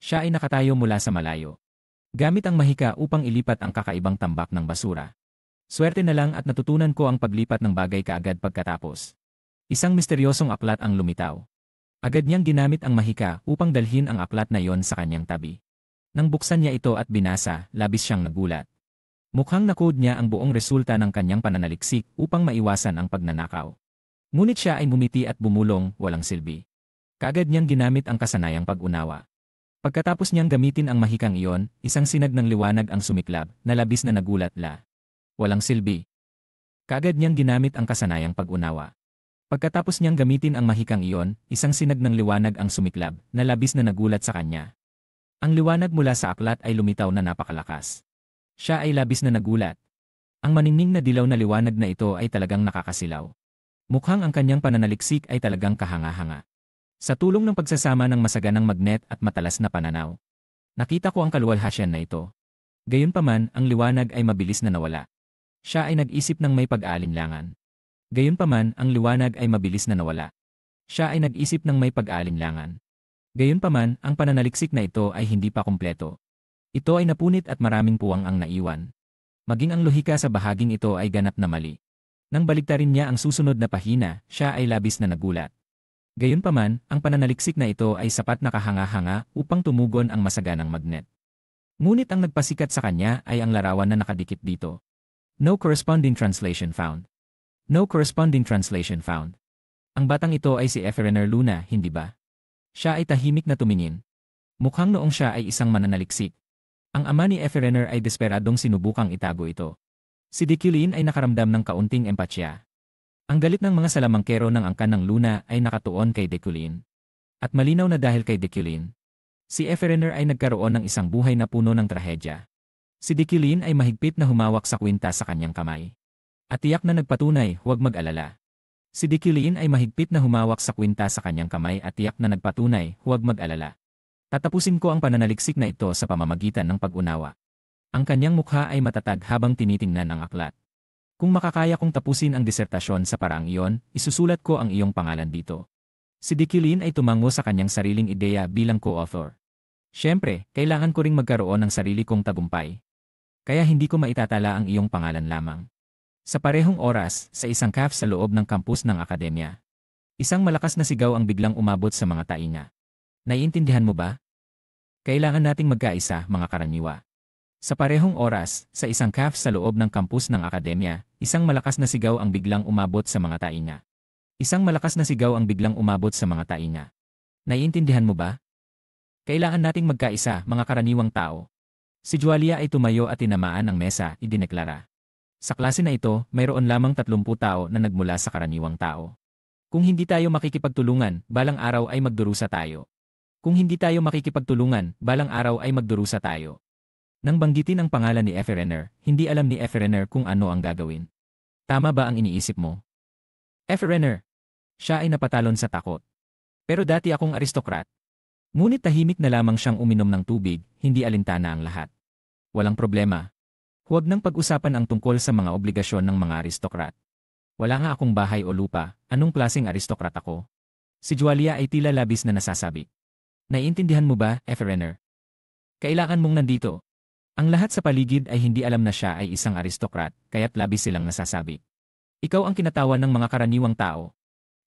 Siya ay nakatayo mula sa malayo, gamit ang mahika upang ilipat ang kakaibang tambak ng basura. Swerte na lang at natutunan ko ang paglipat ng bagay kaagad pagkatapos. Isang misteryosong aklat ang lumitaw. Agad niyang ginamit ang mahika upang dalhin ang aklat na yon sa kanyang tabi. Nang buksan niya ito at binasa, labis siyang nagulat. Mukhang nakode niya ang buong resulta ng kanyang pananaliksik upang maiwasan ang pagnanakaw. Ngunit siya ay ngumiti at bumulong, walang silbi. Kaagad niyang ginamit ang kasanayang pag-unawa. Pagkatapos niyang gamitin ang mahikang iyon, isang sinag ng liwanag ang sumiklab, na labis na nagulat la. Walang silbi. Kaagad niyang ginamit ang kasanayang pag-unawa. Pagkatapos niyang gamitin ang mahikang iyon, isang sinag ng liwanag ang sumiklab, na labis na nagulat sa kanya. Ang liwanag mula sa aklat ay lumitaw na napakalakas. Siya ay labis na nagulat. Ang maningning na dilaw na liwanag na ito ay talagang nakakasilaw. Mukhang ang kanyang pananaliksik ay talagang kahanga-hanga. Sa tulong ng pagsasama ng masaganang magnet at matalas na pananaw, nakita ko ang kaluwalhatian na ito. Gayunpaman, ang liwanag ay mabilis na nawala. Siya ay nag-isip ng may pag-aalinlangan. Gayunpaman, ang liwanag ay mabilis na nawala. Siya ay nag-isip ng may pag-aalinlangan. Gayunpaman, ang pananaliksik na ito ay hindi pa kumpleto. Ito ay napunit at maraming puwang ang naiwan. Maging ang lohika sa bahaging ito ay ganap na mali. Nang baliktarin niya ang susunod na pahina, siya ay labis na nagulat. Gayunpaman, ang pananaliksik na ito ay sapat na kahanga-hanga upang tumugon ang masaganang magnet. Ngunit ang nagpasikat sa kanya ay ang larawan na nakadikit dito. No corresponding translation found. No corresponding translation found. Ang batang ito ay si Efrener Luna, hindi ba? Siya ay tahimik na tumingin. Mukhang noong siya ay isang mananaliksik. Ang ama ni Efrener ay desperadong sinubukang itago ito. Si Deculin ay nakaramdam ng kaunting empatya. Ang galit ng mga salamangkero ng angkan ng Luna ay nakatuon kay Deculin. At malinaw na dahil kay Deculin, si Efrener ay nagkaroon ng isang buhay na puno ng trahedya. Si Deculin ay mahigpit na humawak sa kwintas sa kanyang kamay. At tiyak na nagpatunay, huwag mag-alala. Si Deculin ay mahigpit na humawak sa kwintas sa kanyang kamay at tiyak na nagpatunay, huwag mag-alala. Tatapusin ko ang pananaliksik na ito sa pamamagitan ng pag-unawa. Ang kanyang mukha ay matatag habang tinitingnan ang aklat. Kung makakaya kong tapusin ang disertasyon sa paraang iyon, isusulat ko ang iyong pangalan dito. Si Deculin ay tumango sa kanyang sariling ideya bilang co-author. Siyempre, kailangan ko ring magkaroon ng sarili kong tagumpay. Kaya hindi ko maitatala ang iyong pangalan lamang. Sa parehong oras, sa isang cafe sa loob ng kampus ng akademya, isang malakas na sigaw ang biglang umabot sa mga tainga. Naiintindihan mo ba? Kailangan nating magkaisa, mga karaniwa. Sa parehong oras, sa isang cafe sa loob ng kampus ng akademya, isang malakas na sigaw ang biglang umabot sa mga tainga. Isang malakas na sigaw ang biglang umabot sa mga tainga. Naiintindihan mo ba? Kailangan nating magkaisa, mga karaniwang tao. Si Jualia ay tumayo at tinamaan ang mesa, idineklara. Sa klase na ito, mayroon lamang 30 tao na nagmula sa karaniwang tao. Kung hindi tayo makikipagtulungan, balang araw ay magdurusa tayo. Kung hindi tayo makikipagtulungan, balang araw ay magdurusa tayo. Nang banggitin ang pangalan ni Efrener, hindi alam ni Efrener kung ano ang gagawin. Tama ba ang iniisip mo? Efrener. Siya ay napatalon sa takot. Pero dati akong aristokrat. Ngunit tahimik na lamang siyang uminom ng tubig, hindi alintana ang lahat. Walang problema. Huwag nang pag-usapan ang tungkol sa mga obligasyon ng mga aristokrat. Wala nga akong bahay o lupa, anong klaseng aristokrat ako? Si Jualia ay tila labis na nasasabi. Naiintindihan mo ba, Efrener? Kailangan mong nandito. Ang lahat sa paligid ay hindi alam na siya ay isang aristokrat, kaya't labis silang nasasabi. Ikaw ang kinatawan ng mga karaniwang tao.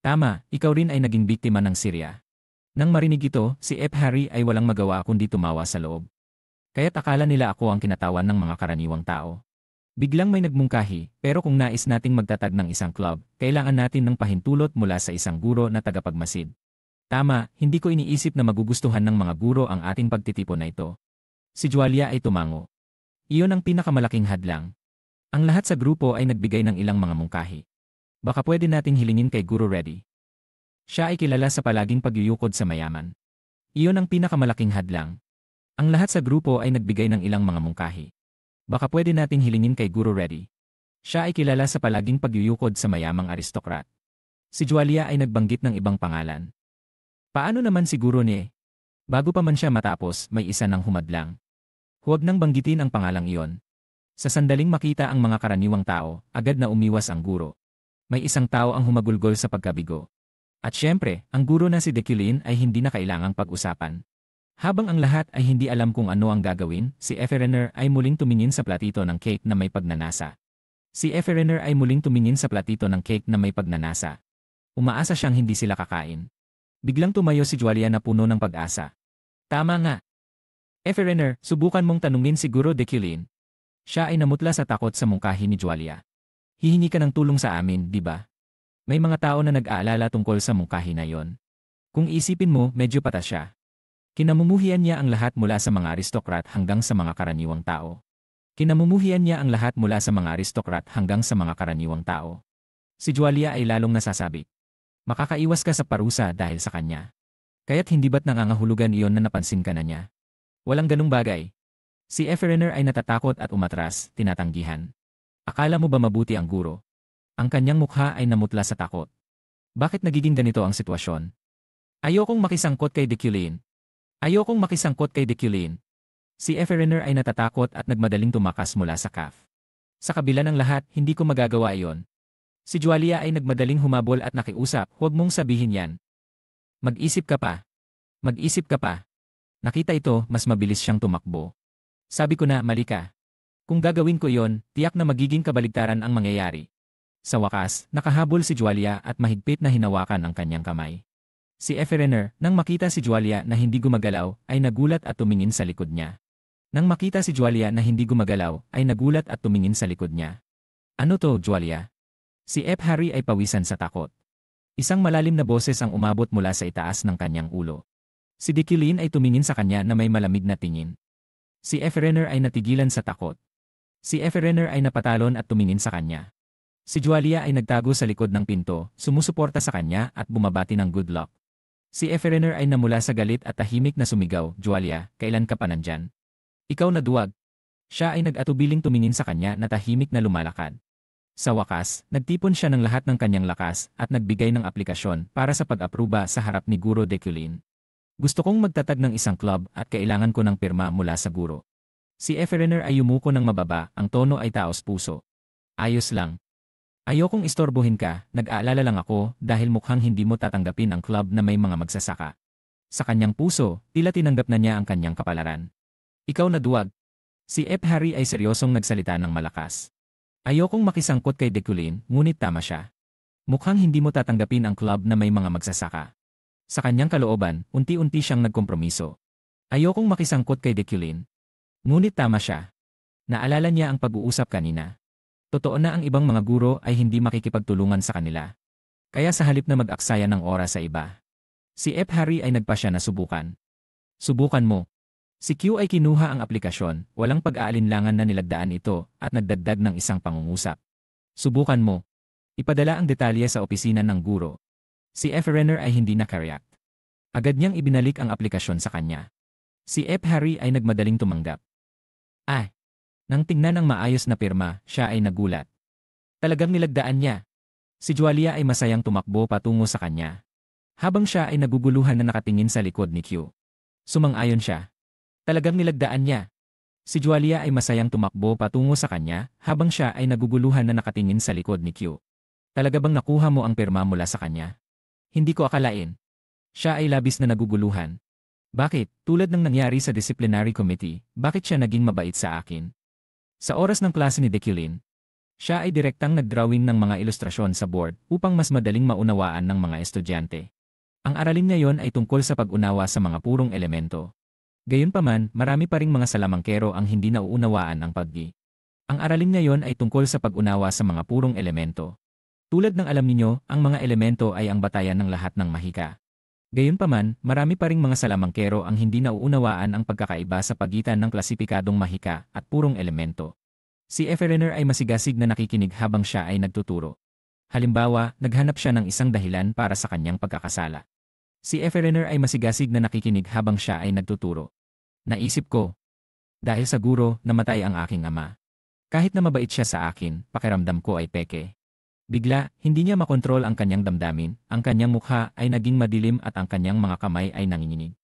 Tama, ikaw rin ay naging biktima ng Syria. Nang marinig ito, si Harry ay walang magawa kundi tumawa sa loob. Kaya't akala nila ako ang kinatawan ng mga karaniwang tao. Biglang may nagmungkahi, pero kung nais nating magtatag ng isang club, kailangan natin ng pahintulot mula sa isang guro na tagapagmasid. Tama, hindi ko iniisip na magugustuhan ng mga guro ang ating pagtitipon na ito. Si Jualia ay tumango. Iyon ang pinakamalaking hadlang. Ang lahat sa grupo ay nagbigay ng ilang mga mungkahi. Baka pwede nating hilingin kay Guru Reddy. Siya ay kilala sa palaging pagyuyukod sa mayaman. Iyon ang pinakamalaking hadlang. Ang lahat sa grupo ay nagbigay ng ilang mga mungkahi. Baka pwede nating hilingin kay Guru Reddy. Siya ay kilala sa palaging pagyuyukod sa mayamang aristokrat. Si Jualia ay nagbanggit ng ibang pangalan. Paano naman si Guru ni? Bago pa man siya matapos, may isa nang humadlang. Huwag nang banggitin ang pangalang iyon. Sa sandaling makita ang mga karaniwang tao, agad na umiwas ang guro. May isang tao ang humagulgol sa pagkabigo. At syempre, ang guro na si Deculin ay hindi na kailangang pag-usapan. Habang ang lahat ay hindi alam kung ano ang gagawin, si Efferener ay muling tumingin sa platito ng cake na may pagnanasa. Si Efferener ay muling tumingin sa platito ng cake na may pagnanasa. Umaasa siyang hindi sila kakain. Biglang tumayo si Jualia na puno ng pag-asa. Tama nga. Efferener, subukan mong tanungin si Guro Deculin. Siya ay namutla sa takot sa mungkahi ni Jualia. Hihingi ka ng tulong sa amin, di ba? May mga tao na nag-aalala tungkol sa mungkahi na yon. Kung isipin mo, medyo patas siya. Kinamumuhian niya ang lahat mula sa mga aristokrat hanggang sa mga karaniwang tao. Kinamumuhian niya ang lahat mula sa mga aristokrat hanggang sa mga karaniwang tao. Si Jualia ay lalong nasasabi. Makakaiwas ka sa parusa dahil sa kanya. Kaya't hindi ba't nangangahulugan iyon na napansin ka na niya? Walang ganung bagay. Si Efferener ay natatakot at umatras, tinatanggihan. Akala mo ba mabuti ang guro? Ang kanyang mukha ay namutla sa takot. Bakit nagiging ganito ang sitwasyon? Ayokong makisangkot kay Deculin. Ayokong makisangkot kay Deculin. Si Efferener ay natatakot at nagmadaling tumakas mula sa calf. Sa kabila ng lahat, hindi ko magagawa iyon. Si Jualia ay nagmadaling humabol at nakiusap, huwag mong sabihin yan. Mag-isip ka pa. Mag-isip ka pa. Nakita ito, mas mabilis siyang tumakbo. Sabi ko na, mali ka. Kung gagawin ko yon, tiyak na magiging kabaligtaran ang mangyayari. Sa wakas, nakahabol si Jualia at mahigpit na hinawakan ang kanyang kamay. Si Efferener, nang makita si Jualia na hindi gumagalaw, ay nagulat at tumingin sa likod niya. Nang makita si Jualia na hindi gumagalaw, ay nagulat at tumingin sa likod niya. Ano to, Jualia? Si Harry ay pawisan sa takot. Isang malalim na boses ang umabot mula sa itaas ng kanyang ulo. Si Deculin ay tumingin sa kanya na may malamig na tingin. Si Efferener ay natigilan sa takot. Si Efferener ay napatalon at tumingin sa kanya. Si Jualia ay nagtago sa likod ng pinto, sumusuporta sa kanya at bumabati ng good luck. Si Efferener ay namula sa galit at tahimik na sumigaw, Jualia, kailan ka pa nandyan? Ikaw na duwag. Siya ay nag-atubiling tumingin sa kanya na tahimik na lumalakad. Sa wakas, nagtipon siya ng lahat ng kanyang lakas at nagbigay ng aplikasyon para sa pag-apruba sa harap ni Guro Deculin. Gusto kong magtatag ng isang club at kailangan ko ng pirma mula sa guro. Si Efferener ay yumuko ng mababa, ang tono ay taos-puso. Ayos lang. Ayokong istorbohin ka, nag-aalala lang ako dahil mukhang hindi mo tatanggapin ang club na may mga magsasaka. Sa kanyang puso, tila tinanggap na niya ang kanyang kapalaran. Ikaw na duwag. Si Harry ay seryosong nagsalita ng malakas. Ayokong makisangkot kay Deculin, ngunit tama siya. Mukhang hindi mo tatanggapin ang club na may mga magsasaka. Sa kanyang kalooban, unti-unti siyang nagkompromiso. Ayokong makisangkot kay Deculin. Ngunit tama siya. Naalala niya ang pag-uusap kanina. Totoo na ang ibang mga guro ay hindi makikipagtulungan sa kanila. Kaya sa halip na mag-aksaya ng oras sa iba, si Harry ay nagpasya na subukan. Subukan mo. Si Q ay kinuha ang aplikasyon, walang pag-aalinlangan na nilagdaan ito at nagdagdag ng isang pangungusap. Subukan mo. Ipadala ang detalye sa opisina ng guro. Si Efferener ay hindi nakareact. Agad niyang ibinalik ang aplikasyon sa kanya. Si Harry ay nagmadaling tumanggap. Nang tingnan ang maayos na pirma, siya ay nagulat. Talagang nilagdaan niya. Si Jualia ay masayang tumakbo patungo sa kanya. Habang siya ay naguguluhan na nakatingin sa likod ni Q. Sumang-ayon siya. Talagang nilagdaan niya. Si Jualia ay masayang tumakbo patungo sa kanya habang siya ay naguguluhan na nakatingin sa likod ni Q. Talaga bang nakuha mo ang pirma mula sa kanya? Hindi ko akalain. Siya ay labis na naguguluhan. Bakit, tulad ng nangyari sa disciplinary committee, bakit siya naging mabait sa akin? Sa oras ng klase ni Deculin, siya ay direktang nagdrawing ng mga ilustrasyon sa board upang mas madaling maunawaan ng mga estudyante. Ang aralin ngayon ay tungkol sa pag-unawa sa mga purong elemento. Gayunpaman, marami pa ring mga salamangkero ang hindi nauunawaan ang paggi. Ang aralin ngayon ay tungkol sa pag-unawa sa mga purong elemento. Tulad ng alam ninyo, ang mga elemento ay ang batayan ng lahat ng mahika. Gayunpaman, marami pa ring mga salamangkero ang hindi nauunawaan ang pagkakaiba sa pagitan ng klasipikadong mahika at purong elemento. Si Efferener ay masigasig na nakikinig habang siya ay nagtuturo. Halimbawa, naghanap siya ng isang dahilan para sa kanyang pagkakasala. Si Efferener ay masigasig na nakikinig habang siya ay nagtuturo. Naisip ko, dahil sa guro, namatay ang aking ama. Kahit na mabait siya sa akin, pakiramdam ko ay peke. Bigla, hindi niya makontrol ang kanyang damdamin, ang kanyang mukha ay naging madilim at ang kanyang mga kamay ay nanginginig.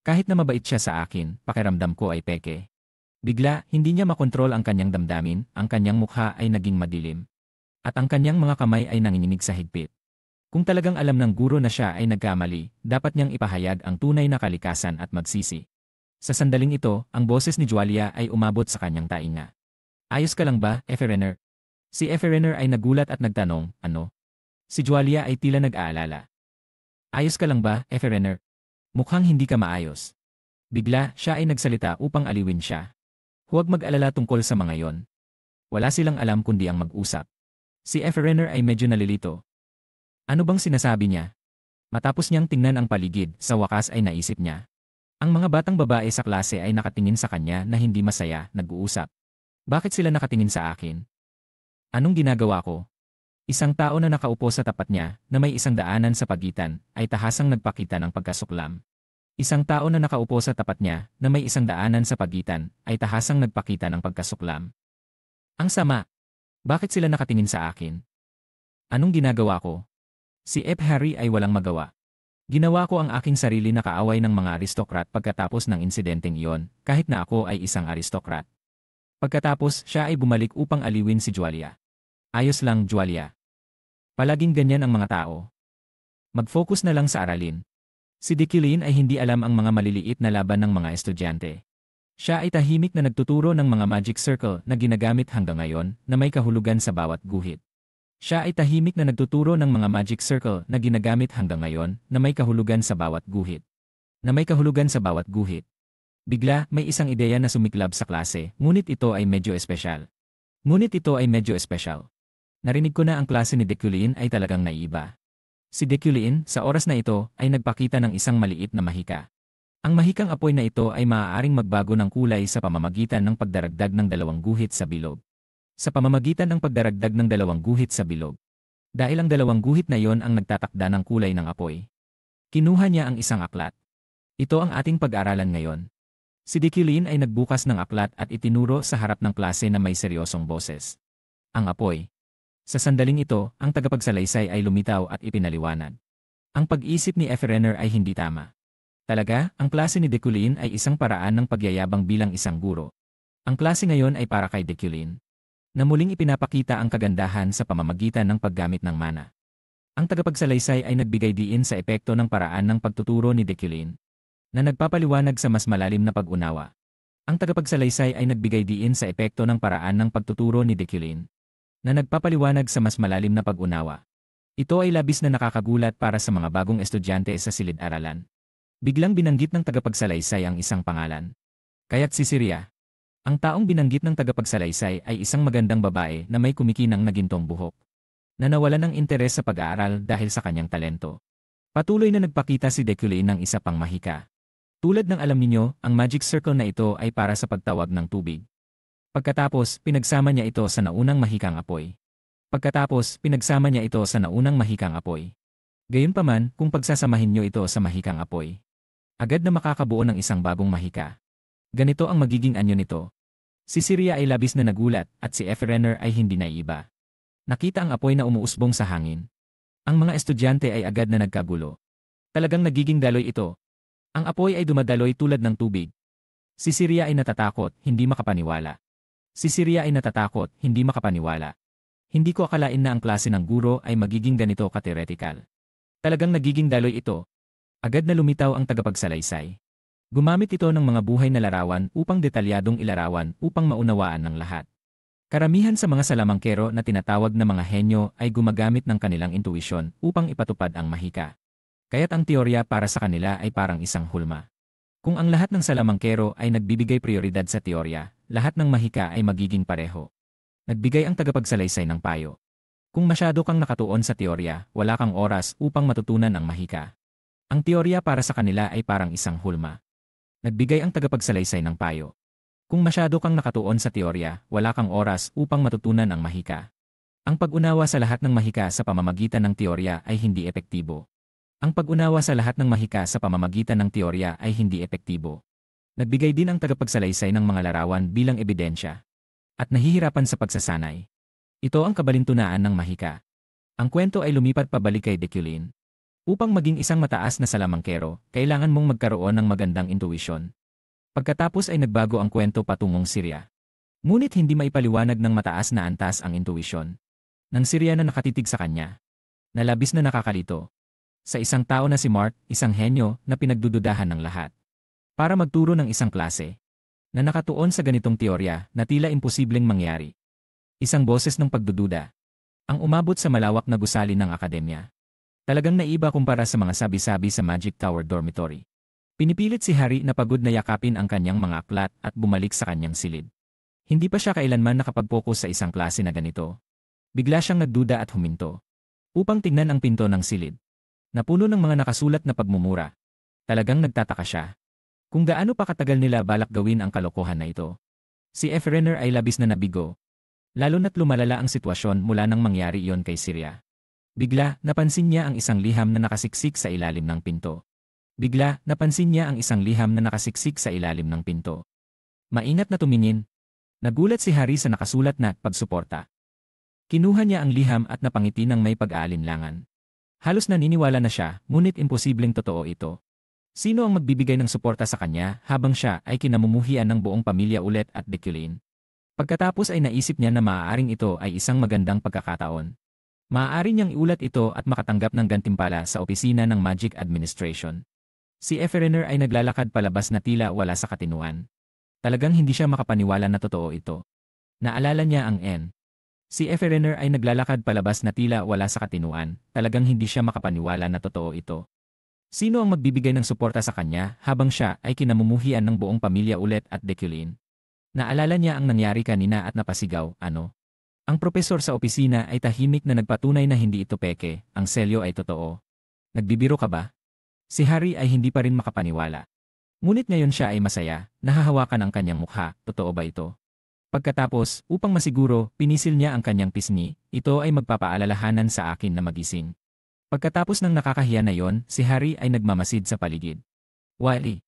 Kahit na mabait siya sa akin, pakiramdam ko ay peke. Bigla, hindi niya makontrol ang kanyang damdamin, ang kanyang mukha ay naging madilim. At ang kanyang mga kamay ay nanginginig sa higpit. Kung talagang alam ng guro na siya ay nagkamali, dapat niyang ipahayag ang tunay na kalikasan at magsisi. Sa sandaling ito, ang boses ni Jualia ay umabot sa kanyang tainga. Ayos ka lang ba, Efrener? Si Efrener ay nagulat at nagtanong, ano? Si Jualia ay tila nag-aalala. Ayos ka lang ba, Efrener? Mukhang hindi ka maayos. Bigla, siya ay nagsalita upang aliwin siya. Huwag mag-alala tungkol sa mga yon. Wala silang alam kundi ang mag-usap. Si Efrener ay medyo nalilito. Ano bang sinasabi niya? Matapos niyang tingnan ang paligid, sa wakas ay naisip niya. Ang mga batang babae sa klase ay nakatingin sa kanya na hindi masaya, nag-uusap. Bakit sila nakatingin sa akin? Anong ginagawa ko? Isang tao na nakaupo sa tapat niya, na may isang daanan sa pagitan, ay tahasang nagpakita ng pagkasuklam. Isang tao na nakaupo sa tapat niya, na may isang daanan sa pagitan, ay tahasang nagpakita ng pagkasuklam. Ang sama! Bakit sila nakatingin sa akin? Anong ginagawa ko? Si F. Harry ay walang magawa. Ginawa ko ang aking sarili na kaaway ng mga aristokrat pagkatapos ng insidenteng iyon, kahit na ako ay isang aristokrat. Pagkatapos, siya ay bumalik upang aliwin si Jualia. Ayos lang, Jualia. Palaging ganyan ang mga tao. Mag-focus na lang sa aralin. Si Deculain ay hindi alam ang mga maliliit na laban ng mga estudyante. Siya ay tahimik na nagtuturo ng mga magic circle na ginagamit hanggang ngayon na may kahulugan sa bawat guhit. Siya ay tahimik na nagtuturo ng mga magic circle na ginagamit hanggang ngayon na may kahulugan sa bawat guhit. Na may kahulugan sa bawat guhit. Bigla, may isang ideya na sumiklab sa klase, ngunit ito ay medyo espesyal. Narinig ko na ang klase ni Deculain ay talagang naiiba. Si Deculain, sa oras na ito, ay nagpakita ng isang maliit na mahika. Ang mahikang apoy na ito ay maaaring magbago ng kulay sa pamamagitan ng pagdaragdag ng 2 guhit sa bilog. Dahil ang 2 guhit na iyon ang nagtatakda ng kulay ng apoy. Kinuha niya ang isang aklat. Ito ang ating pag-aralan ngayon. Si Deculain ay nagbukas ng aklat at itinuro sa harap ng klase na may seryosong boses. Ang apoy. Sa sandaling ito, ang tagapagsalaysay ay lumitaw at ipinaliwanag. Ang pag-isip ni Efrener ay hindi tama. Talaga, ang klase ni Deculain ay isang paraan ng pagyayabang bilang isang guro. Ang klase ngayon ay para kay Deculain, na muling ipinapakita ang kagandahan sa pamamagitan ng paggamit ng mana. Ang tagapagsalaysay ay nagbigay diin sa epekto ng paraan ng pagtuturo ni Deculain, na nagpapaliwanag sa mas malalim na pag-unawa. Ang tagapagsalaysay ay nagbigay diin sa epekto ng paraan ng pagtuturo ni Deculain, na nagpapaliwanag sa mas malalim na pag-unawa. Ito ay labis na nakakagulat para sa mga bagong estudyante sa silid-aralan. Biglang binanggit ng tagapagsalaysay ang isang pangalan. Kaya't si Siria. Ang taong binanggit ng tagapagsalaysay ay isang magandang babae na may kumikinang na gintong buhok, na nawalan ng interes sa pag-aaral dahil sa kanyang talento. Patuloy na nagpakita si Deculain ng isa pang mahika. Tulad ng alam ninyo, ang magic circle na ito ay para sa pagtawag ng tubig. Pagkatapos, pinagsama niya ito sa naunang mahikang apoy. Gayunpaman, kung pagsasamahin niyo ito sa mahikang apoy, agad na makakabuo ng isang bagong mahika. Ganito ang magiging anyo nito. Si Siria ay labis na nagulat at si Efrener ay hindi naiiba. Nakita ang apoy na umuusbong sa hangin. Ang mga estudyante ay agad na nagkagulo. Talagang nagiging daloy ito. Ang apoy ay dumadaloy tulad ng tubig. Si Siria ay natatakot, hindi makapaniwala. Hindi ko akalain na ang klase ng guro ay magiging ganito ka-theoretical. Talagang nagiging daloy ito. Agad na lumitaw ang tagapagsalaysay. Gumamit ito ng mga buhay na larawan upang detalyadong ilarawan upang maunawaan ng lahat. Karamihan sa mga salamangkero na tinatawag na mga henyo ay gumagamit ng kanilang intuisyon upang ipatupad ang mahika. Kaya't ang teorya para sa kanila ay parang isang hulma. Kung ang lahat ng salamangkero ay nagbibigay prioridad sa teorya, lahat ng mahika ay magiging pareho. Nagbigay ang tagapagsalaysay ng payo. Kung masyado kang nakatuon sa teorya, wala kang oras upang matutunan ang mahika. Ang teorya para sa kanila ay parang isang hulma. Nagbigay ang tagapagsalaysay ng payo. Kung masyado kang nakatuon sa teorya, wala kang oras upang matutunan ang mahika. Ang pag-unawa sa lahat ng mahika sa pamamagitan ng teorya ay hindi epektibo. Nagbigay din ang tagapagsalaysay ng mga larawan bilang ebidensya. At nahihirapan sa pagsasanay. Ito ang kabalintunaan ng mahika. Ang kwento ay lumipat pabalik kay Deculain. Upang maging isang mataas na salamangkero, kailangan mong magkaroon ng magandang intuisyon. Pagkatapos ay nagbago ang kwento patungong Siria. Ngunit hindi maipaliwanag ng mataas na antas ang intuisyon ng Siria na nakatitig sa kanya. Nalabis na nakakalito. Sa isang tao na si Mark, isang henyo na pinagdududahan ng lahat. para magturo ng isang klase na nakatuon sa ganitong teorya na tila imposibleng mangyari. Isang boses ng pagdududa ang umabot sa malawak na gusali ng akademya. Talagang naiba kumpara sa mga sabi-sabi sa Magic Tower Dormitory. Pinipilit si Harry na pagod na yakapin ang kanyang mga aklat at bumalik sa kanyang silid. Hindi pa siya kailanman nakapag-focus sa isang klase na ganito. Bigla siyang nagduda at huminto upang tingnan ang pinto ng silid. Napuno ng mga nakasulat na pagmumura. Talagang nagtataka siya kung gaano pa katagal nila balak gawin ang kalokohan na ito. Si Efrener ay labis na nabigo, lalo na't lumalala ang sitwasyon mula nang mangyari iyon kay Syria. Bigla, napansin niya ang isang liham na nakasiksik sa ilalim ng pinto. Bigla, napansin niya ang isang liham na nakasiksik sa ilalim ng pinto. Maingat na tumingin. Nagulat si Harry sa nakasulat na pagsuporta. Kinuha niya ang liham at napangiti ng may pag-aalinlangan. Halos naniniwala na siya, ngunit imposibleng totoo ito. Sino ang magbibigay ng suporta sa kanya habang siya ay kinamumuhian ng buong pamilya ulit at Deculane? Pagkatapos ay naisip niya na maaaring ito ay isang magandang pagkakataon. Maaari niyang iulat ito at makatanggap ng gantimpala sa opisina ng Magic Administration. Si Efrener ay naglalakad palabas na tila wala sa katinuan. Talagang hindi siya makapaniwala na totoo ito. Naalala niya ang N. Si Efrener ay naglalakad palabas na tila wala sa katinuan. Talagang hindi siya makapaniwala na totoo ito. Sino ang magbibigay ng suporta sa kanya habang siya ay kinamumuhian ng buong pamilya ulit at Deculane? Naalala niya ang nangyari kanina at napasigaw, ano? Ang propesor sa opisina ay tahimik na nagpatunay na hindi ito peke, ang selyo ay totoo. Nagbibiro ka ba? Si Harry ay hindi pa rin makapaniwala. Ngunit ngayon siya ay masaya, nahahawakan ang kanyang mukha, totoo ba ito? Pagkatapos, upang masiguro, pinisil niya ang kanyang pisngi, ito ay magpapaalalahanan sa akin na magising. Pagkatapos ng nakakahiya na yon, si Harry ay nagmamasid sa paligid. Wally.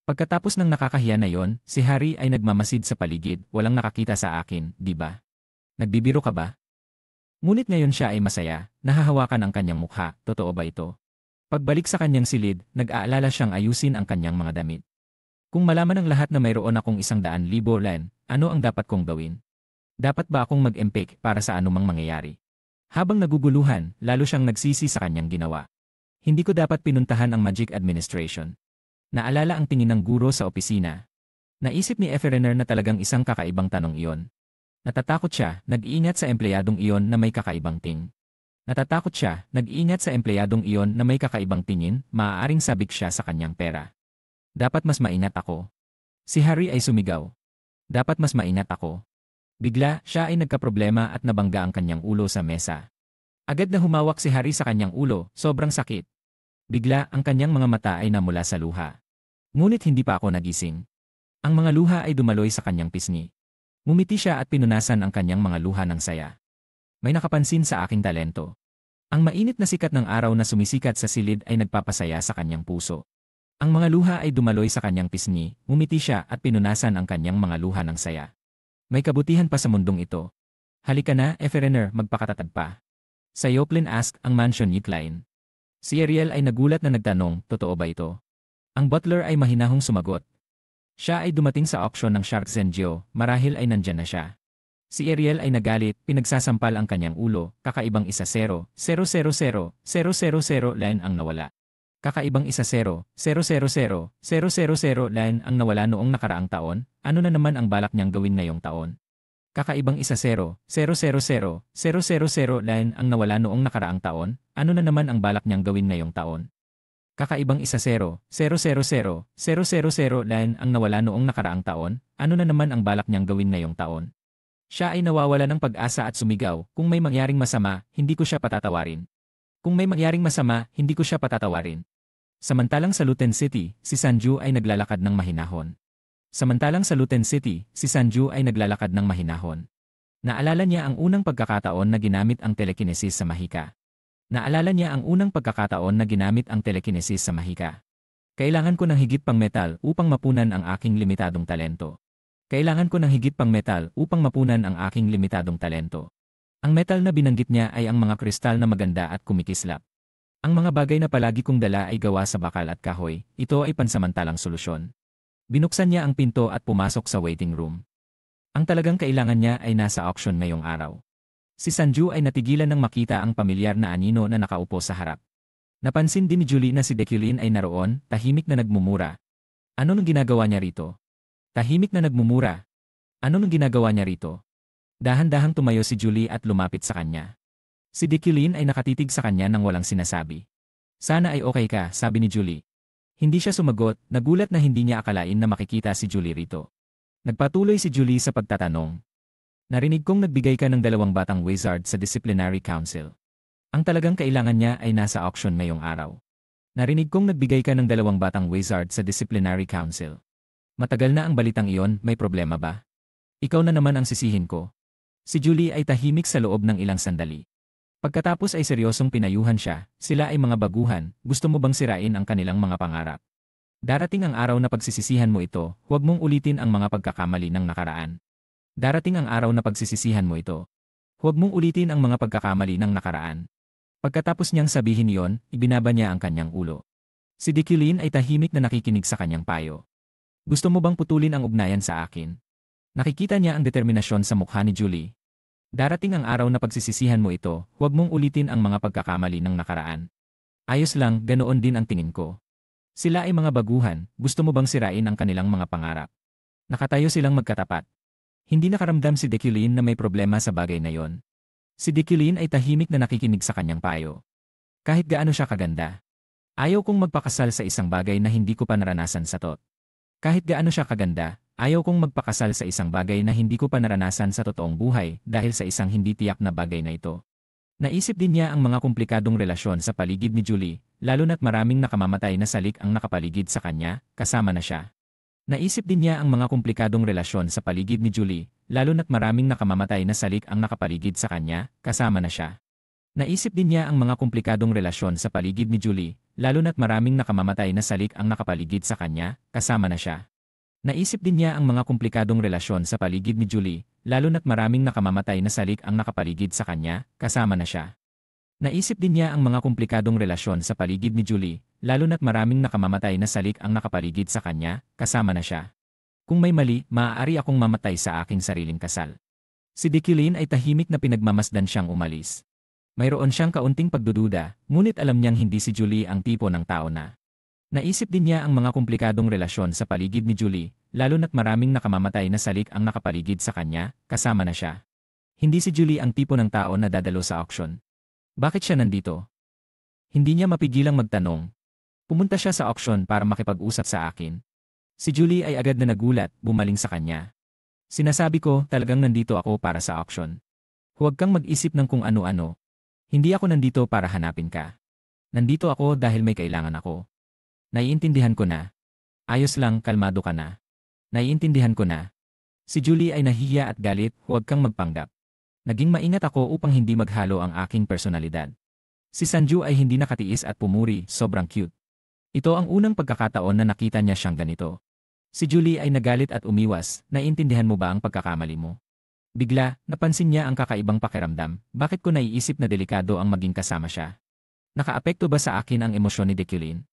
Pagkatapos ng nakakahiya na yon, si Harry ay nagmamasid sa paligid, walang nakakita sa akin, di ba? Nagbibiro ka ba? Ngunit ngayon siya ay masaya, nahahawakan ang kanyang mukha, totoo ba ito? Pagbalik sa kanyang silid, nag-aalala siyang ayusin ang kanyang mga damit. Kung malaman ng lahat na mayroon akong 100,000 yen, ano ang dapat kong gawin? Dapat ba akong mag-empake para sa anumang mangyayari? Habang naguguluhan, lalo siyang nagsisi sa kanyang ginawa. Hindi ko dapat pinuntahan ang Magic Administration. Naalala ang tingin ng guro sa opisina. Naisip ni Efrener na talagang isang kakaibang tanong iyon. Natatakot siya, nag-iingat sa empleyadong iyon na may kakaibang ting. Natatakot siya, nag-iingat sa empleyadong iyon na may kakaibang tingin, maaaring sabik siya sa kanyang pera. Dapat mas maingat ako. Si Harry ay sumigaw. Dapat mas maingat ako. Bigla, siya ay nagkaproblema at nabangga ang kanyang ulo sa mesa. Agad na humawak si Harry sa kanyang ulo, sobrang sakit. Bigla, ang kanyang mga mata ay namula sa luha. Ngunit hindi pa ako nagising. Ang mga luha ay dumaloy sa kanyang pisngi. Ngumiti siya at pinunasan ang kanyang mga luha ng saya. May nakapansin sa aking talento. Ang mainit na sikat ng araw na sumisikat sa silid ay nagpapasaya sa kanyang puso. Ang mga luha ay dumaloy sa kanyang pisngi, ngumiti siya at pinunasan ang kanyang mga luha ng saya. May kabutihan pa sa mundong ito. Halika na, Efrener, magpakatatag pa. Sa Yoplin asked ang mansion ni Klein. Si Ariel ay nagulat na nagtanong, totoo ba ito? Ang butler ay mahinahong sumagot. Siya ay dumating sa auction ng Shark Zengyo, marahil ay nandyan na siya. Si Ariel ay nagalit, pinagsasampal ang kanyang ulo, kakaibang 1-0, 000, 000 line ang nawala. Kakaibang 1-0, 000, 000 line ang nawala noong nakaraang taon, ano na naman ang balak niyang gawin ngayong taon? Kakaibang 1-0, 000, 000 line ang nawala noong nakaraang taon, ano na naman ang balak niyang gawin ngayong taon? Kakaibang 1-0, 000, 000 line ang nawala noong nakaraang taon, ano na naman ang balak niyang gawin ngayong taon? Siya ay nawawala ng pag-asa at sumigaw, kung may mangyaring masama, hindi ko siya patatawarin. Kung may mangyaring masama, hindi ko siya patatawarin. Samantalang sa Luten City, si Sanju ay naglalakad ng mahinahon. Samantalang sa Luten City, si Sanju ay naglalakad ng mahinahon. Naalala niya ang unang pagkakataon na ginamit ang telekinesis sa Mahika. Naalala niya ang unang pagkakataon na ginamit ang telekinesis sa Mahika. Kailangan ko ng higit pang metal upang mapunan ang aking limitadong talento. Kailangan ko ng higit pang metal upang mapunan ang aking limitadong talento. Ang metal na binanggit niya ay ang mga kristal na maganda at kumikislap. Ang mga bagay na palagi kong dala ay gawa sa bakal at kahoy, ito ay pansamantalang solusyon. Binuksan niya ang pinto at pumasok sa waiting room. Ang talagang kailangan niya ay nasa auction ngayong araw. Si Sanju ay natigilan nang makita ang pamilyar na anino na nakaupo sa harap. Napansin din ni Julie na si Deculane ay naroon, tahimik na nagmumura. Ano nang ginagawa niya rito? Tahimik na nagmumura. Ano nang ginagawa niya rito? Dahan-dahang tumayo si Julie at lumapit sa kanya. Si Declan ay nakatitig sa kanya nang walang sinasabi. Sana ay okay ka, sabi ni Julie. Hindi siya sumagot, nagulat na hindi niya akalain na makikita si Julie rito. Nagpatuloy si Julie sa pagtatanong. Narinig kong nagbigay ka ng 2 batang wizard sa Disciplinary Council. Ang talagang kailangan niya ay nasa auction ngayong araw. Narinig kong nagbigay ka ng 2 batang wizard sa Disciplinary Council. Matagal na ang balitang iyon, may problema ba? Ikaw na naman ang sisihin ko. Si Julie ay tahimik sa loob ng ilang sandali. Pagkatapos ay seryosong pinayuhan siya, sila ay mga baguhan, gusto mo bang sirain ang kanilang mga pangarap? Darating ang araw na pagsisisihan mo ito, huwag mong ulitin ang mga pagkakamali ng nakaraan. Darating ang araw na pagsisisihan mo ito. Huwag mong ulitin ang mga pagkakamali ng nakaraan. Pagkatapos niyang sabihin iyon, ibinaba niya ang kanyang ulo. Si Declan ay tahimik na nakikinig sa kanyang payo. Gusto mo bang putulin ang ugnayan sa akin? Nakikita niya ang determinasyon sa mukha ni Julie. Darating ang araw na pagsisisihan mo ito, huwag mong ulitin ang mga pagkakamali ng nakaraan. Ayos lang, ganoon din ang tingin ko. Sila ay mga baguhan, gusto mo bang sirain ang kanilang mga pangarap? Nakatayo silang magkatapat. Hindi nakaramdam si Declan na may problema sa bagay na yon. Si Declan ay tahimik na nakikinig sa kanyang payo. Kahit gaano siya kaganda. Ayaw kong magpakasal sa isang bagay na hindi ko pa naranasan sa tot. Kahit gaano siya kaganda, ayaw kong magpakasal sa isang bagay na hindi ko pa naranasan sa totoong buhay dahil sa isang hindi tiyak na bagay na ito. Naisip din niya ang mga komplikadong relasyon sa paligid ni Julie, lalo na't maraming nakamamatay na salik ang nakapaligid sa kanya, kasama na siya. Naisip din niya ang mga komplikadong relasyon sa paligid ni Julie, lalo na't maraming nakamamatay na salik ang nakapaligid sa kanya, kasama na siya. Naisip din niya ang mga komplikadong relasyon sa paligid ni Julie, lalo na't maraming nakamamatay na salik ang nakapaligid sa kanya, kasama na siya. Naisip din niya ang mga komplikadong relasyon sa paligid ni Julie, lalo na't maraming nakamamatay na salik ang nakapaligid sa kanya, kasama na siya. Naisip din niya ang mga komplikadong relasyon sa paligid ni Julie, lalo na't maraming nakamamatay na salik ang nakapaligid sa kanya, kasama na siya. Kung may mali, maaari akong mamatay sa aking sariling kasal. Si Declan ay tahimik na pinagmamasdan siyang umalis. Mayroon siyang kaunting pagdududa, ngunit alam niyang hindi si Julie ang tipo ng tao na. Naisip din niya ang mga komplikadong relasyon sa paligid ni Julie, lalo na't maraming nakamamatay na salik ang nakapaligid sa kanya, kasama na siya. Hindi si Julie ang tipo ng tao na dadalo sa auction. Bakit siya nandito? Hindi niya mapigilang magtanong. Pumunta siya sa auction para makipag-usap sa akin. Si Julie ay agad na nagulat, bumaling sa kanya. Sinasabi ko, talagang nandito ako para sa auction. Huwag kang mag-isip ng kung ano-ano. Hindi ako nandito para hanapin ka. Nandito ako dahil may kailangan ako. Naiintindihan ko na. Ayos lang, kalmado ka na. Naiintindihan ko na. Si Julie ay nahihiya at galit, huwag kang magpanggap. Naging maingat ako upang hindi maghalo ang aking personalidad. Si Sanju ay hindi nakatiis at pumuri, sobrang cute. Ito ang unang pagkakataon na nakita niya siyang ganito. Si Julie ay nagalit at umiwas, naiintindihan mo ba ang pagkakamali mo? Bigla, napansin niya ang kakaibang pakiramdam, bakit ko naiisip na delikado ang maging kasama siya? Nakaapekto ba sa akin ang emosyon ni Declan?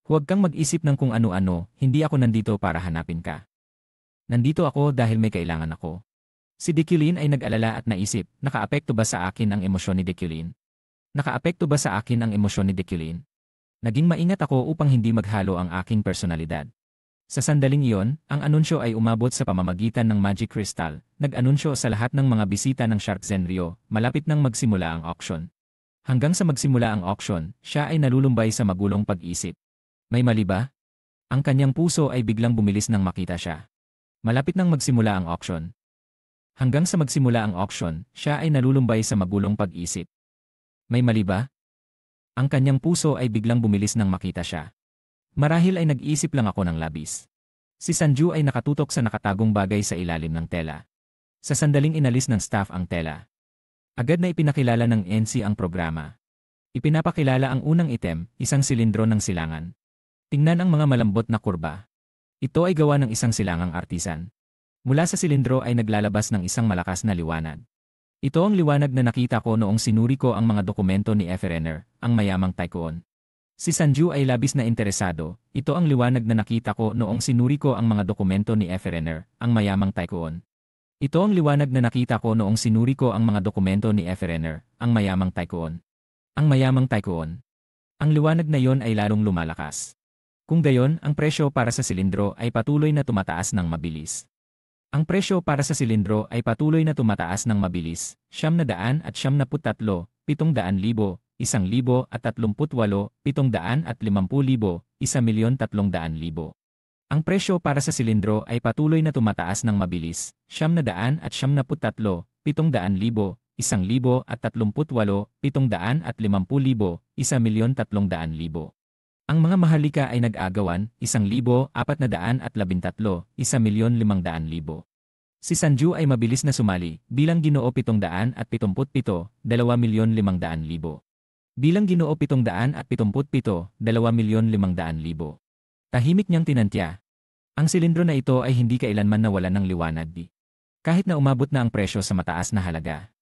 Huwag kang mag-isip ng kung ano-ano, hindi ako nandito para hanapin ka. Nandito ako dahil may kailangan ako. Si Declan ay nag-alala at naisip, nakaapekto ba sa akin ang emosyon ni Declan? Nakaapekto ba sa akin ang emosyon ni Declan? Naging maingat ako upang hindi maghalo ang aking personalidad. Sa sandaling iyon, ang anunsyo ay umabot sa pamamagitan ng Magic Crystal, nag-anunsyo sa lahat ng mga bisita ng Shark Zenryo, malapit nang magsimula ang auction. Hanggang sa magsimula ang auction, siya ay nalulumbay sa magulong pag-isip. May mali ba? Ang kanyang puso ay biglang bumilis nang makita siya. Malapit nang magsimula ang auction. Hanggang sa magsimula ang auction, siya ay nalulumbay sa magulong pag-isip. May mali ba? Ang kanyang puso ay biglang bumilis nang makita siya. Marahil ay nag-iisip lang ako ng labis. Si Sanju ay nakatutok sa nakatagong bagay sa ilalim ng tela. Sa sandaling inalis ng staff ang tela. Agad na ipinakilala ng NC ang programa. Ipinapakilala ang unang item, isang silindro ng silangan. Tingnan ang mga malambot na kurba. Ito ay gawa ng isang silangang artisan. Mula sa silindro ay naglalabas ng isang malakas na liwanag. Ito ang liwanag na nakita ko noong sinuri ko ang mga dokumento ni Efrener, ang mayamang tycoon. Si Sanju ay labis na interesado, ito ang liwanag na nakita ko noong sinuri ko ang mga dokumento ni Efrener, ang mayamang tycoon. Ito ang liwanag na nakita ko noong sinuri ko ang mga dokumento ni Efrener, ang mayamang tycoon. Ang mayamang tycoon. Ang liwanag na yon ay lalong lumalakas. Kung gayon, ang presyo para sa silindro ay patuloy na tumataas ng mabilis. Ang presyo para sa silindro ay patuloy na tumataas ng mabilis, 773, 700,000, 1,038, 750,000, 1,300,000. Ang presyo para sa silindro ay patuloy na tumataas ng mabilis, 773, 700,000, 1,038, 750,000, 1,300,000. Ang mga mahalika ay nag-agawan, 1,413, 1,500,000. Si Sanju ay mabilis na sumali, bilang Ginoo 777, 2,500,000. Bilang Ginoo 777, 2,500,000. Tahimik niyang tinantya. Ang silindro na ito ay hindi kailanman nawalan ng liwanag di. Kahit na umabot na ang presyo sa mataas na halaga.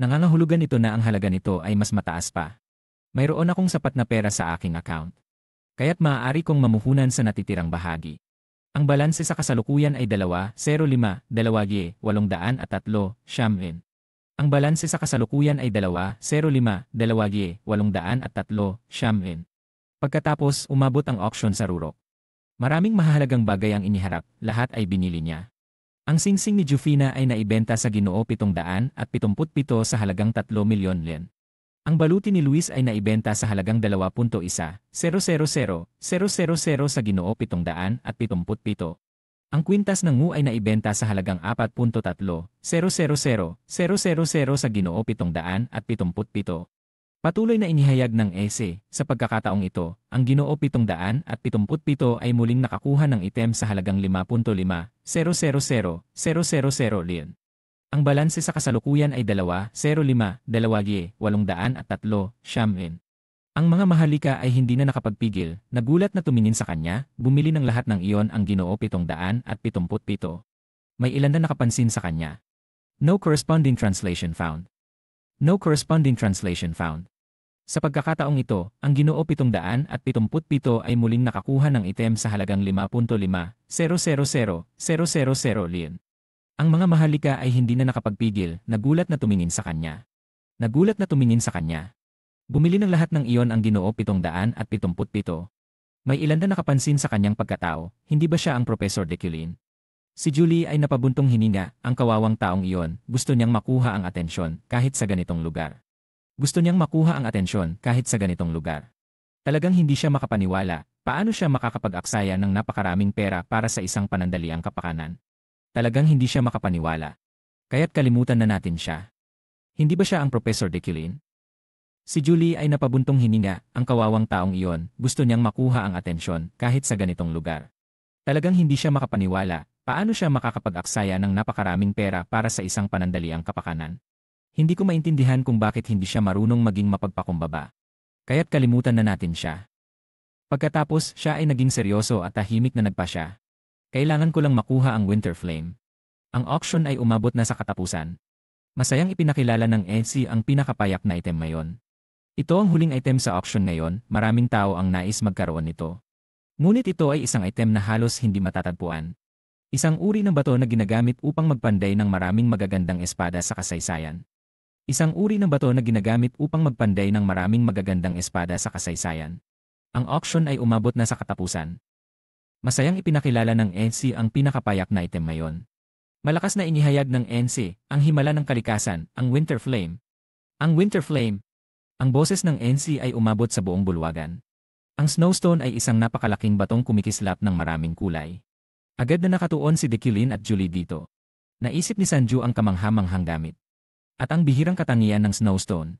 Nangangahulugan ito na ang halaga nito ay mas mataas pa. Mayroon akong sapat na pera sa aking account. Kaya't maaari kong mamuhunan sa natitirang bahagi. Ang balanse sa kasalukuyan ay 2,05, 2,803, siyam. Ang balanse sa kasalukuyan ay 2,05, 2,803, siyam. Pagkatapos, umabot ang auction sa rurok. Maraming mahalagang bagay ang iniharap, lahat ay binili niya. Ang singsing ni Jufina ay naibenta sa Ginoo 777 sa halagang 3,000,000 yen. Ang baluti ni Luis ay naibenta sa halagang 2.1,000,000 sa Ginoo 777. Ang kwintas ng Ngu ay naibenta sa halagang 4.300,000 sa Ginoo 777. Patuloy na inihayag ng ESE, sa pagkakataong ito, ang Ginoo 777 ay muling nakakuha ng item sa halagang 5.500,000 yen. Ang balanse sa kasalukuyan ay 2,05, 2,803, siyam. Ang mga mahalika ay hindi na nakapagpigil, nagulat na tumingin sa kanya, bumili ng lahat ng iyon ang Ginoo 777. May ilan na nakapansin sa kanya. No corresponding translation found. No corresponding translation found. Sa pagkakataong ito, ang Ginoo 777 ay muling nakakuha ng item sa halagang 5.500,000 yen. Ang mga mahalika ay hindi na nakapagpigil, nagulat na tumingin sa kanya. Nagulat na tumingin sa kanya. Bumili ng lahat ng iyon ang Ginoo 777. May ilan na nakapansin sa kanyang pagkatao, hindi ba siya ang Professor Deculin? Si Julie ay napabuntong hininga, ang kawawang taong iyon, gusto niyang makuha ang atensyon kahit sa ganitong lugar. Gusto niyang makuha ang atensyon kahit sa ganitong lugar. Talagang hindi siya makapaniwala, paano siya makakapag-aksaya ng napakaraming pera para sa isang panandaliang kapakanan. Talagang hindi siya makapaniwala. Kaya't kalimutan na natin siya. Hindi ba siya ang Professor Deculin? Si Julie ay napabuntong hininga, ang kawawang taong iyon, gusto niyang makuha ang atensyon kahit sa ganitong lugar. Talagang hindi siya makapaniwala, paano siya makakapag-aksaya ng napakaraming pera para sa isang panandaliang kapakanan. Hindi ko maintindihan kung bakit hindi siya marunong maging mapagpakumbaba. Kaya't kalimutan na natin siya. Pagkatapos, siya ay naging seryoso at tahimik na nagpa siya. Kailangan ko lang makuha ang Winter Flame. Ang auction ay umabot na sa katapusan. Masayang ipinakilala ng ESE ang pinakapayak na item ngayon. Ito ang huling item sa auction ngayon, maraming tao ang nais magkaroon nito. Ngunit ito ay isang item na halos hindi matatagpuan. Isang uri ng bato na ginagamit upang magpanday ng maraming magagandang espada sa kasaysayan. Isang uri ng bato na ginagamit upang magpanday ng maraming magagandang espada sa kasaysayan. Ang auction ay umabot na sa katapusan. Masayang ipinakilala ng ESE ang pinakapayak na item ngayon. Malakas na inihayag ng ESE, ang himala ng kalikasan, ang Winter Flame. Ang Winter Flame. Ang boses ng ESE ay umabot sa buong bulwagan. Ang Snowstone ay isang napakalaking batong kumikislap ng maraming kulay. Agad na nakatuon si Deculin at Julie dito. Naisip ni Sanju ang kamanghamanghang gamit. At ang bihirang katangian ng Snowstone.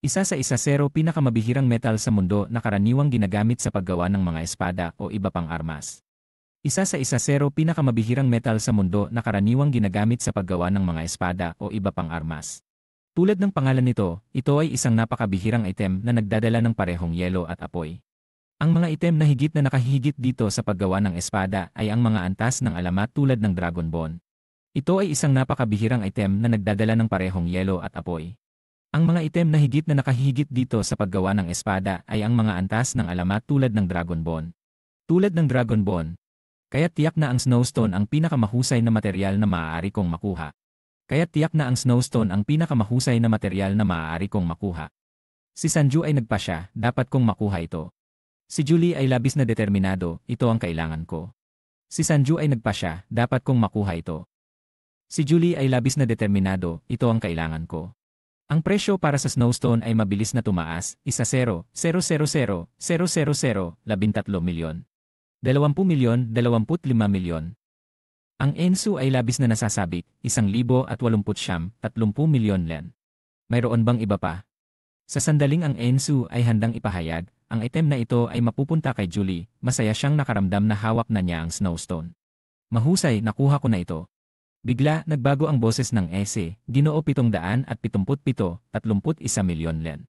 Isa sa isa-0 pinakamabihirang metal sa mundo na karaniwang ginagamit sa paggawa ng mga espada o iba pang armas. Isa sa isa-0 pinakamabihirang metal sa mundo na karaniwang ginagamit sa paggawa ng mga espada o iba pang armas. Tulad ng pangalan nito, ito ay isang napakabihirang item na nagdadala ng parehong yelo at apoy. Ang mga item na higit na nakahigit dito sa paggawa ng espada ay ang mga antas ng alamat tulad ng Dragon Bone. Ito ay isang napakabihirang item na nagdadala ng parehong yelo at apoy. Ang mga item na higit na nakahigit dito sa paggawa ng espada ay ang mga antas ng alamat tulad ng Dragon Bone. Tulad ng Dragon Bone. Kaya tiyak na ang Snowstone ang pinakamahusay na material na maaari kong makuha. Kaya tiyak na ang Snowstone ang pinakamahusay na material na maaari kong makuha. Si Sanju ay nagpasya, dapat kong makuha ito. Si Julie ay labis na determinado, ito ang kailangan ko. Si Sanju ay nagpasya, dapat kong makuha ito. Si Julie ay labis na determinado, ito ang kailangan ko. Ang presyo para sa Snowstone ay mabilis na tumaas, 1,000,000,000,000, 13 milyon. 20 milyon, 25 milyon. Ang Ensu ay labis na nasasabik, 1,080, 30 milyon yen. Mayroon bang iba pa? Sa sandaling ang Ensu ay handang ipahayag, ang item na ito ay mapupunta kay Julie, masaya siyang nakaramdam na hawak na niya ang Snowstone. Mahusay, nakuha ko na ito. Bigla, nagbago ang boses ng ese, Ginoo 777, 31 milyon yen.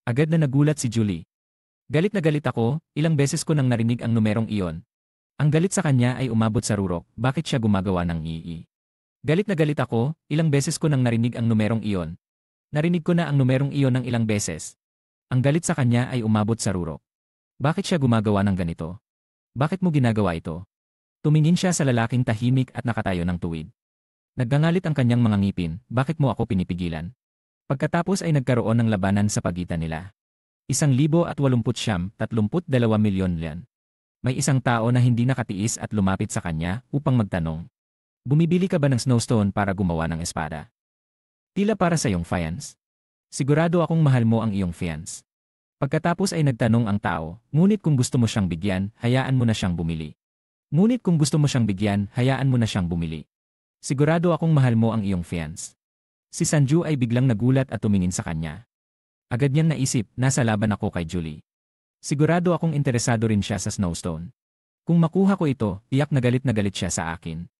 Agad na nagulat si Julie. Galit na galit ako, ilang beses ko nang narinig ang numerong iyon. Ang galit sa kanya ay umabot sa rurok, bakit siya gumagawa ng ii? Galit na galit ako, ilang beses ko nang narinig ang numerong iyon. Narinig ko na ang numerong iyon ng ilang beses. Ang galit sa kanya ay umabot sa rurok. Bakit siya gumagawa ng ganito? Bakit mo ginagawa ito? Tumingin siya sa lalaking tahimik at nakatayo ng tuwid. Naggangalit ang kanyang mga ngipin, bakit mo ako pinipigilan? Pagkatapos ay nagkaroon ng labanan sa pagitan nila. 1,080, 32 milyon yen. May isang tao na hindi nakatiis at lumapit sa kanya upang magtanong. Bumibili ka ba ng Snowstone para gumawa ng espada? Tila para sa iyong fiance. Sigurado akong mahal mo ang iyong fiance. Pagkatapos ay nagtanong ang tao, ngunit kung gusto mo siyang bigyan, hayaan mo na siyang bumili. Ngunit kung gusto mo siyang bigyan, hayaan mo na siyang bumili. Sigurado akong mahal mo ang iyong fiance. Si Sanju ay biglang nagulat at tumingin sa kanya. Agad niyang naisip, nasa laban ako kay Julie. Sigurado akong interesado rin siya sa Snowstone. Kung makuha ko ito, tiyak na galit siya sa akin.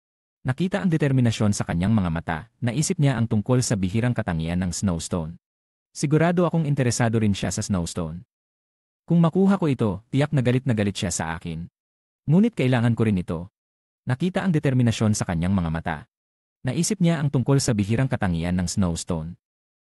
Nakita ang determinasyon sa kanyang mga mata, naisip niya ang tungkol sa bihirang katangian ng Snowstone. Sigurado akong interesado rin siya sa Snowstone. Kung makuha ko ito, tiyak na galit siya sa akin. Ngunit kailangan ko rin ito. Nakita ang determinasyon sa kanyang mga mata. Naisip niya ang tungkol sa bihirang katangian ng Snowstone.